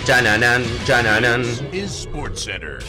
Chananan, chananan. Is SportsCenter.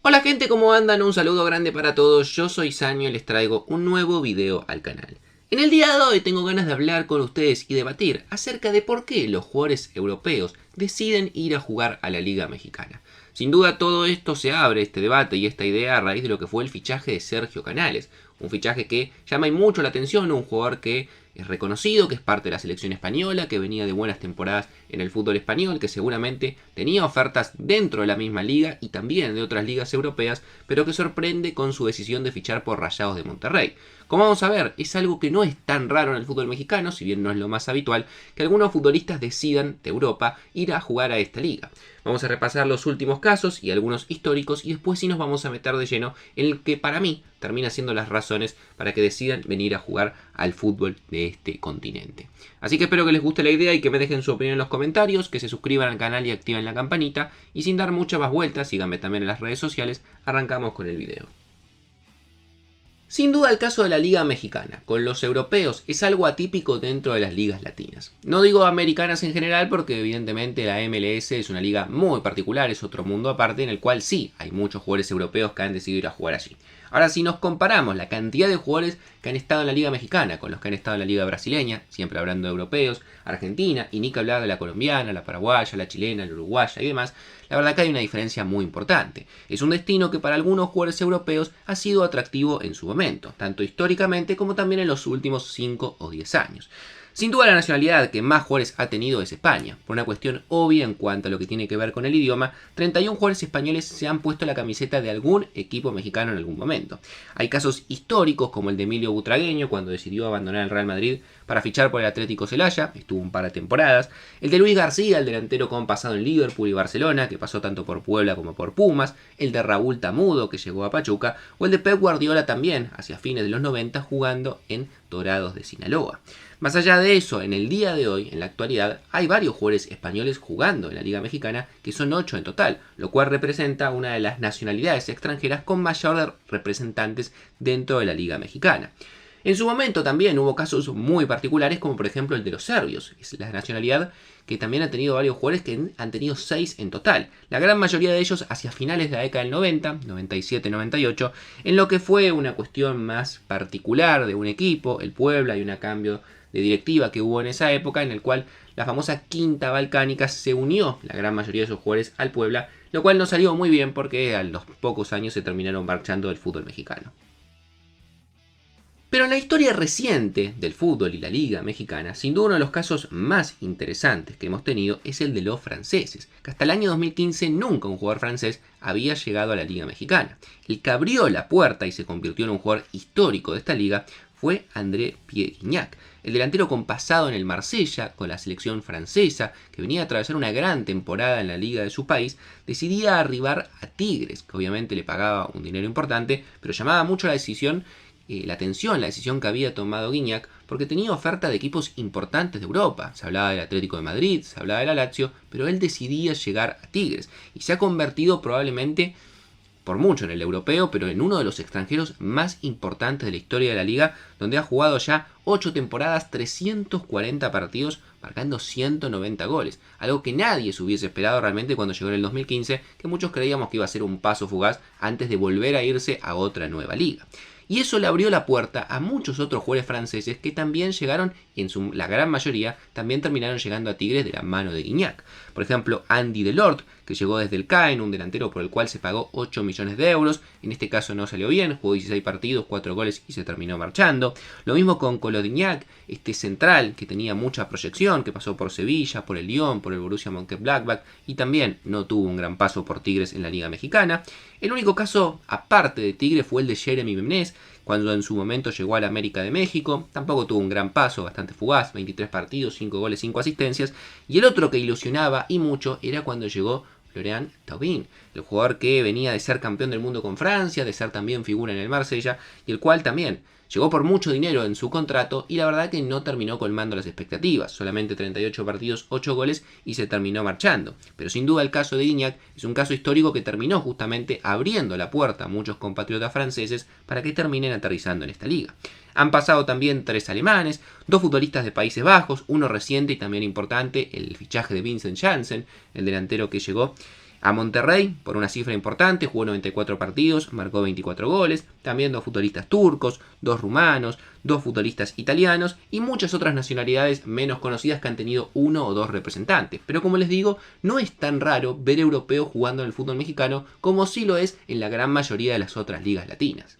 Hola gente, ¿cómo andan? Un saludo grande para todos, yo soy Sanio y les traigo un nuevo video al canal. En el día de hoy tengo ganas de hablar con ustedes y debatir acerca de por qué los jugadores europeos deciden ir a jugar a la Liga Mexicana. Sin duda todo esto se abre, este debate y esta idea, a raíz de lo que fue el fichaje de Sergio Canales. Un fichaje que llama mucho la atención, un jugador que es reconocido, que es parte de la selección española, que venía de buenas temporadas en el fútbol español, que seguramente tenía ofertas dentro de la misma liga y también de otras ligas europeas, pero que sorprende con su decisión de fichar por Rayados de Monterrey. Como vamos a ver, es algo que no es tan raro en el fútbol mexicano, si bien no es lo más habitual, que algunos futbolistas decidan de Europa ir a jugar a esta liga. Vamos a repasar los últimos casos y algunos históricos y después sí nos vamos a meter de lleno en el que para mí termina siendo las razones para que decidan venir a jugar al fútbol de este continente. Así que espero que les guste la idea y que me dejen su opinión en los comentarios, que se suscriban al canal y activen la campanita, y sin dar muchas más vueltas, síganme también en las redes sociales, arrancamos con el video. Sin duda el caso de la Liga Mexicana con los europeos es algo atípico dentro de las ligas latinas. No digo americanas en general porque evidentemente la MLS es una liga muy particular, es otro mundo aparte en el cual sí hay muchos jugadores europeos que han decidido ir a jugar allí. Ahora, si nos comparamos la cantidad de jugadores que han estado en la Liga Mexicana con los que han estado en la Liga Brasileña, siempre hablando de europeos, Argentina, y ni que hablar de la colombiana, la paraguaya, la chilena, la uruguaya y demás, la verdad que hay una diferencia muy importante. Es un destino que para algunos jugadores europeos ha sido atractivo en su momento, tanto históricamente como también en los últimos 5 o 10 años. Sin duda la nacionalidad que más jugadores ha tenido es España. Por una cuestión obvia en cuanto a lo que tiene que ver con el idioma, 31 jugadores españoles se han puesto la camiseta de algún equipo mexicano en algún momento. Hay casos históricos como el de Emilio Butragueño cuando decidió abandonar el Real Madrid para fichar por el Atlético Celaya, estuvo un par de temporadas. El de Luis García, el delantero con pasado en Liverpool y Barcelona, que pasó tanto por Puebla como por Pumas. El de Raúl Tamudo, que llegó a Pachuca. O el de Pep Guardiola también, hacia fines de los 90, jugando en Dorados de Sinaloa. Más allá de eso, en el día de hoy, en la actualidad, hay varios jugadores españoles jugando en la Liga Mexicana, que son 8 en total, lo cual representa una de las nacionalidades extranjeras con mayor representantes dentro de la Liga Mexicana. En su momento también hubo casos muy particulares, como por ejemplo el de los serbios, es la nacionalidad que también ha tenido varios jugadores que han tenido 6 en total. La gran mayoría de ellos hacia finales de la década del 90, 97, 98, en lo que fue una cuestión más particular de un equipo, el Puebla, y un cambio de directiva que hubo en esa época, en el cual la famosa Quinta Balcánica se unió, la gran mayoría de esos jugadores, al Puebla, lo cual no salió muy bien porque a los pocos años se terminaron marchando del fútbol mexicano. Pero en la historia reciente del fútbol y la Liga Mexicana, sin duda uno de los casos más interesantes que hemos tenido es el de los franceses, que hasta el año 2015 nunca un jugador francés había llegado a la Liga Mexicana. El que abrió la puerta y se convirtió en un jugador histórico de esta liga fue André Pierre Gignac, el delantero con pasado en el Marsella, con la selección francesa, que venía a atravesar una gran temporada en la liga de su país, decidía arribar a Tigres, que obviamente le pagaba un dinero importante, pero llamaba mucho la atención la decisión que había tomado Gignac, porque tenía oferta de equipos importantes de Europa. Se hablaba del Atlético de Madrid, se hablaba de la Lazio, pero él decidía llegar a Tigres, y se ha convertido probablemente por mucho en el europeo, pero en uno de los extranjeros más importantes de la historia de la liga, donde ha jugado ya 8 temporadas, 340 partidos, marcando 190 goles. Algo que nadie se hubiese esperado realmente cuando llegó en el 2015, que muchos creíamos que iba a ser un paso fugaz antes de volver a irse a otra nueva liga. Y eso le abrió la puerta a muchos otros jugadores franceses que también llegaron, y la gran mayoría también terminaron llegando a Tigres de la mano de Gignac. Por ejemplo, Andy Delort, que llegó desde el Caen, un delantero por el cual se pagó 8 millones de euros. En este caso no salió bien, jugó 16 partidos, 4 goles y se terminó marchando. Lo mismo con Colodignac, este central que tenía mucha proyección, que pasó por Sevilla, por el Lyon, por el Borussia Mönchengladbach y también no tuvo un gran paso por Tigres en la Liga Mexicana. El único caso aparte de Tigres fue el de Jeremy Menez, cuando en su momento llegó al América de México. Tampoco tuvo un gran paso, bastante fugaz, 23 partidos, 5 goles, 5 asistencias. Y el otro que ilusionaba y mucho era cuando llegó Florian Thauvin, el jugador que venía de ser campeón del mundo con Francia, de ser también figura en el Marsella, y el cual también Llegó por mucho dinero en su contrato y la verdad que no terminó colmando las expectativas. Solamente 38 partidos, 8 goles y se terminó marchando. Pero sin duda el caso de Gignac es un caso histórico que terminó justamente abriendo la puerta a muchos compatriotas franceses para que terminen aterrizando en esta liga. Han pasado también 3 alemanes, 2 futbolistas de Países Bajos, uno reciente y también importante, el fichaje de Vincent Janssen, el delantero que llegó a Monterrey por una cifra importante, jugó 94 partidos, marcó 24 goles, también 2 futbolistas turcos, 2 rumanos, 2 futbolistas italianos y muchas otras nacionalidades menos conocidas que han tenido 1 o 2 representantes. Pero como les digo, no es tan raro ver europeos jugando en el fútbol mexicano como sí lo es en la gran mayoría de las otras ligas latinas.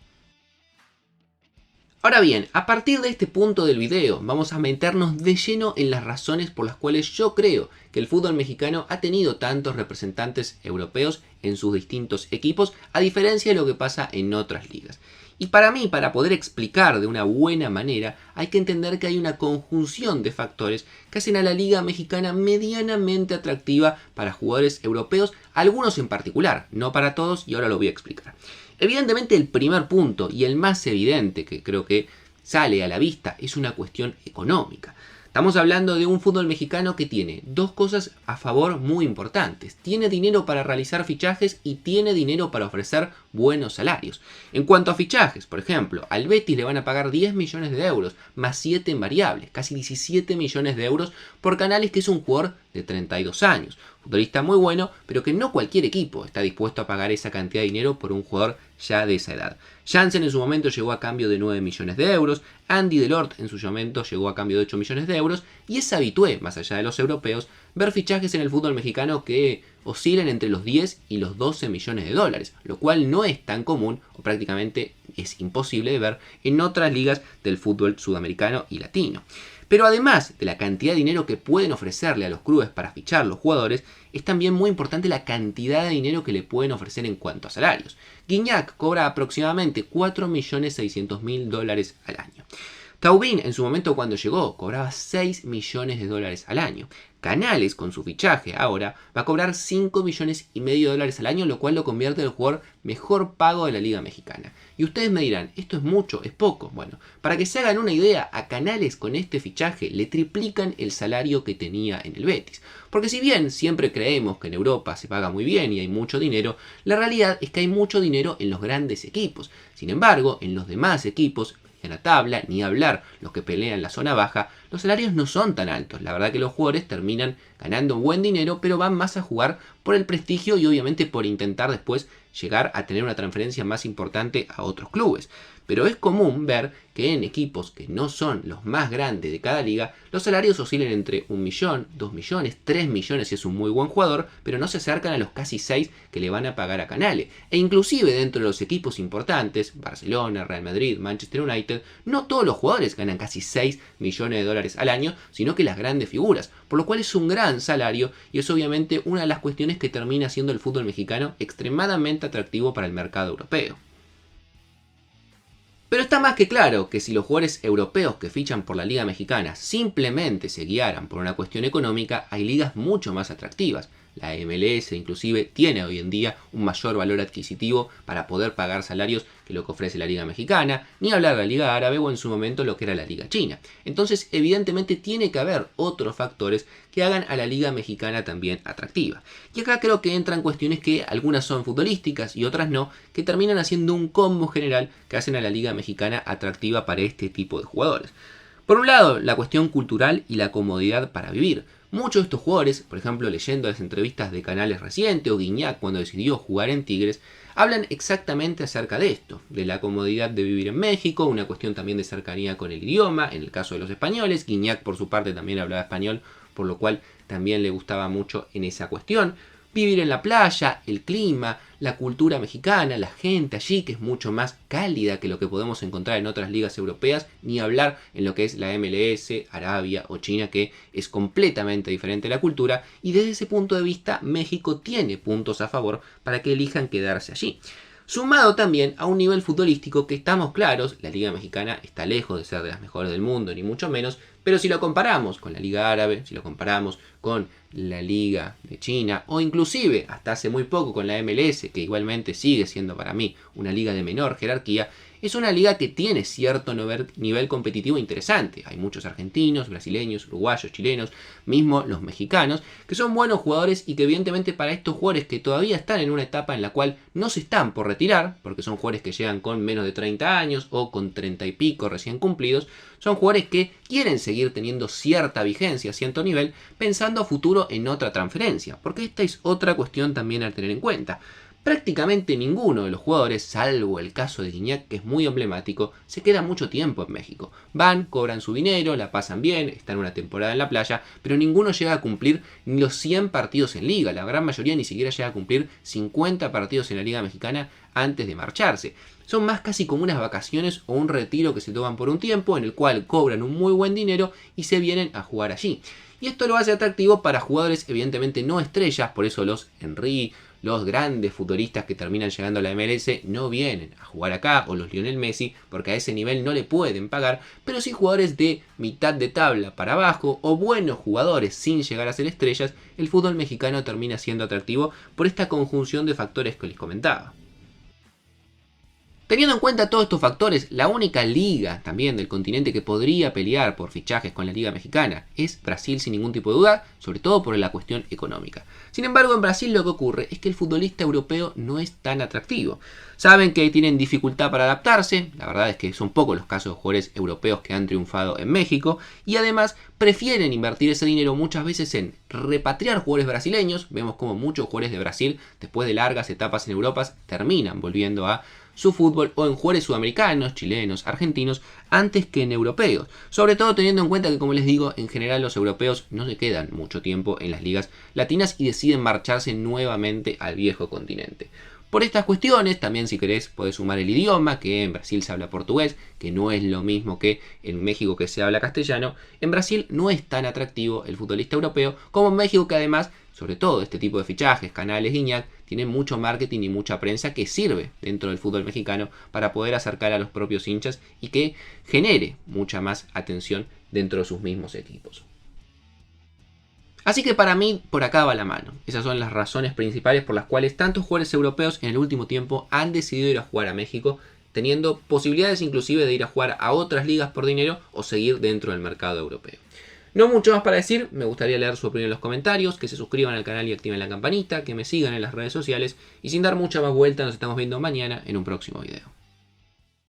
Ahora bien, a partir de este punto del video vamos a meternos de lleno en las razones por las cuales yo creo que el fútbol mexicano ha tenido tantos representantes europeos en sus distintos equipos, a diferencia de lo que pasa en otras ligas. Y para mí, para poder explicar de una buena manera, hay que entender que hay una conjunción de factores que hacen a la liga mexicana medianamente atractiva para jugadores europeos, algunos en particular, no para todos, y ahora lo voy a explicar. Evidentemente el primer punto y el más evidente que creo que sale a la vista es una cuestión económica. Estamos hablando de un fútbol mexicano que tiene 2 cosas a favor muy importantes. Tiene dinero para realizar fichajes y tiene dinero para ofrecer buenos salarios. En cuanto a fichajes, por ejemplo, al Betis le van a pagar 10 millones de euros, más 7 en variables, casi 17 millones de euros por Canales, que es un jugador de 32 años. Futbolista muy bueno, pero que no cualquier equipo está dispuesto a pagar esa cantidad de dinero por un jugador ya de esa edad. Janssen en su momento llegó a cambio de 9 millones de euros, Andy Delort en su momento llegó a cambio de 8 millones de euros, y es habitué, más allá de los europeos, ver fichajes en el fútbol mexicano que oscilan entre los 10 y los 12 millones de dólares, lo cual no es tan común o prácticamente es imposible de ver en otras ligas del fútbol sudamericano y latino. Pero además de la cantidad de dinero que pueden ofrecerle a los clubes para fichar los jugadores, es también muy importante la cantidad de dinero que le pueden ofrecer en cuanto a salarios. Gignac cobra aproximadamente 4.600.000 dólares al año. Taubín en su momento cuando llegó cobraba 6 millones de dólares al año. Canales con su fichaje ahora va a cobrar 5 millones y medio de dólares al año, lo cual lo convierte en el jugador mejor pago de la liga mexicana. Y ustedes me dirán, ¿esto es mucho? ¿Es poco? Bueno, para que se hagan una idea, a Canales con este fichaje le triplican el salario que tenía en el Betis. Porque si bien siempre creemos que en Europa se paga muy bien y hay mucho dinero, la realidad es que hay mucho dinero en los grandes equipos. Sin embargo, en los demás equipos, en la tabla, ni hablar los que pelean la zona baja, los salarios no son tan altos. La verdad que los jugadores terminan ganando buen dinero, pero van más a jugar por el prestigio y obviamente por intentar después llegar a tener una transferencia más importante a otros clubes. Pero es común ver que en equipos que no son los más grandes de cada liga, los salarios oscilan entre 1 millón, 2 millones, 3 millones si es un muy buen jugador, pero no se acercan a los casi 6 que le van a pagar a Canales. E inclusive dentro de los equipos importantes, Barcelona, Real Madrid, Manchester United, no todos los jugadores ganan casi 6 millones de dólares al año, sino que las grandes figuras, por lo cual es un gran salario y es obviamente una de las cuestiones que termina siendo el fútbol mexicano extremadamente atractivo para el mercado europeo. Pero está más que claro que si los jugadores europeos que fichan por la Liga Mexicana simplemente se guiaran por una cuestión económica, hay ligas mucho más atractivas. La MLS inclusive tiene hoy en día un mayor valor adquisitivo para poder pagar salarios que lo que ofrece la Liga Mexicana, ni hablar de la Liga Árabe o en su momento lo que era la Liga China. Entonces evidentemente tiene que haber otros factores que hagan a la Liga Mexicana también atractiva. Y acá creo que entran cuestiones que algunas son futbolísticas y otras no, que terminan haciendo un combo general que hacen a la Liga Mexicana atractiva para este tipo de jugadores. Por un lado, la cuestión cultural y la comodidad para vivir. Muchos de estos jugadores, por ejemplo leyendo las entrevistas de Canales reciente o Gignac cuando decidió jugar en Tigres, hablan exactamente acerca de esto, de la comodidad de vivir en México, una cuestión también de cercanía con el idioma, en el caso de los españoles. Gignac por su parte también hablaba español, por lo cual también le gustaba mucho en esa cuestión. Vivir en la playa, el clima, la cultura mexicana, la gente allí que es mucho más cálida que lo que podemos encontrar en otras ligas europeas, ni hablar en lo que es la MLS, Arabia o China, que es completamente diferente la cultura, y desde ese punto de vista México tiene puntos a favor para que elijan quedarse allí. Sumado también a un nivel futbolístico que estamos claros, la Liga Mexicana está lejos de ser de las mejores del mundo, ni mucho menos, pero si lo comparamos con la Liga Árabe, si lo comparamos con la Liga de China, o inclusive hasta hace muy poco con la MLS, que igualmente sigue siendo para mí una liga de menor jerarquía, es una liga que tiene cierto nivel competitivo interesante. Hay muchos argentinos, brasileños, uruguayos, chilenos, mismo los mexicanos, que son buenos jugadores y que evidentemente para estos jugadores que todavía están en una etapa en la cual no se están por retirar, porque son jugadores que llegan con menos de 30 años o con 30 y pico recién cumplidos, son jugadores que quieren seguir teniendo cierta vigencia, cierto nivel, pensando a futuro en otra transferencia, porque esta es otra cuestión también a tener en cuenta. Prácticamente ninguno de los jugadores, salvo el caso de Gignac, que es muy emblemático, se queda mucho tiempo en México. Van, cobran su dinero, la pasan bien, están una temporada en la playa, pero ninguno llega a cumplir ni los 100 partidos en liga. La gran mayoría ni siquiera llega a cumplir 50 partidos en la liga mexicana antes de marcharse. Son más casi como unas vacaciones o un retiro que se toman por un tiempo, en el cual cobran un muy buen dinero y se vienen a jugar allí. Y esto lo hace atractivo para jugadores evidentemente no estrellas, por eso los Henry, los grandes futbolistas que terminan llegando a la MLS no vienen a jugar acá, o los Lionel Messi, porque a ese nivel no le pueden pagar, pero sí jugadores de mitad de tabla para abajo, o buenos jugadores sin llegar a ser estrellas, el fútbol mexicano termina siendo atractivo por esta conjunción de factores que les comentaba. Teniendo en cuenta todos estos factores, la única liga también del continente que podría pelear por fichajes con la liga mexicana es Brasil sin ningún tipo de duda, sobre todo por la cuestión económica. Sin embargo, en Brasil lo que ocurre es que el futbolista europeo no es tan atractivo. Saben que tienen dificultad para adaptarse, la verdad es que son pocos los casos de jugadores europeos que han triunfado en México, y además prefieren invertir ese dinero muchas veces en repatriar jugadores brasileños. Vemos como muchos jugadores de Brasil, después de largas etapas en Europa, terminan volviendo a su fútbol, o en jugadores sudamericanos, chilenos, argentinos, antes que en europeos. Sobre todo teniendo en cuenta que, como les digo, en general los europeos no se quedan mucho tiempo en las ligas latinas y deciden marcharse nuevamente al viejo continente. Por estas cuestiones, también si querés podés sumar el idioma, que en Brasil se habla portugués, que no es lo mismo que en México que se habla castellano. En Brasil no es tan atractivo el futbolista europeo como en México, que además, sobre todo este tipo de fichajes, Canales, Gignac, tienen mucho marketing y mucha prensa que sirve dentro del fútbol mexicano para poder acercar a los propios hinchas y que genere mucha más atención dentro de sus mismos equipos. Así que para mí por acá va la mano. Esas son las razones principales por las cuales tantos jugadores europeos en el último tiempo han decidido ir a jugar a México, teniendo posibilidades inclusive de ir a jugar a otras ligas por dinero o seguir dentro del mercado europeo. No mucho más para decir, me gustaría leer su opinión en los comentarios, que se suscriban al canal y activen la campanita, que me sigan en las redes sociales, y sin dar mucha más vuelta nos estamos viendo mañana en un próximo video.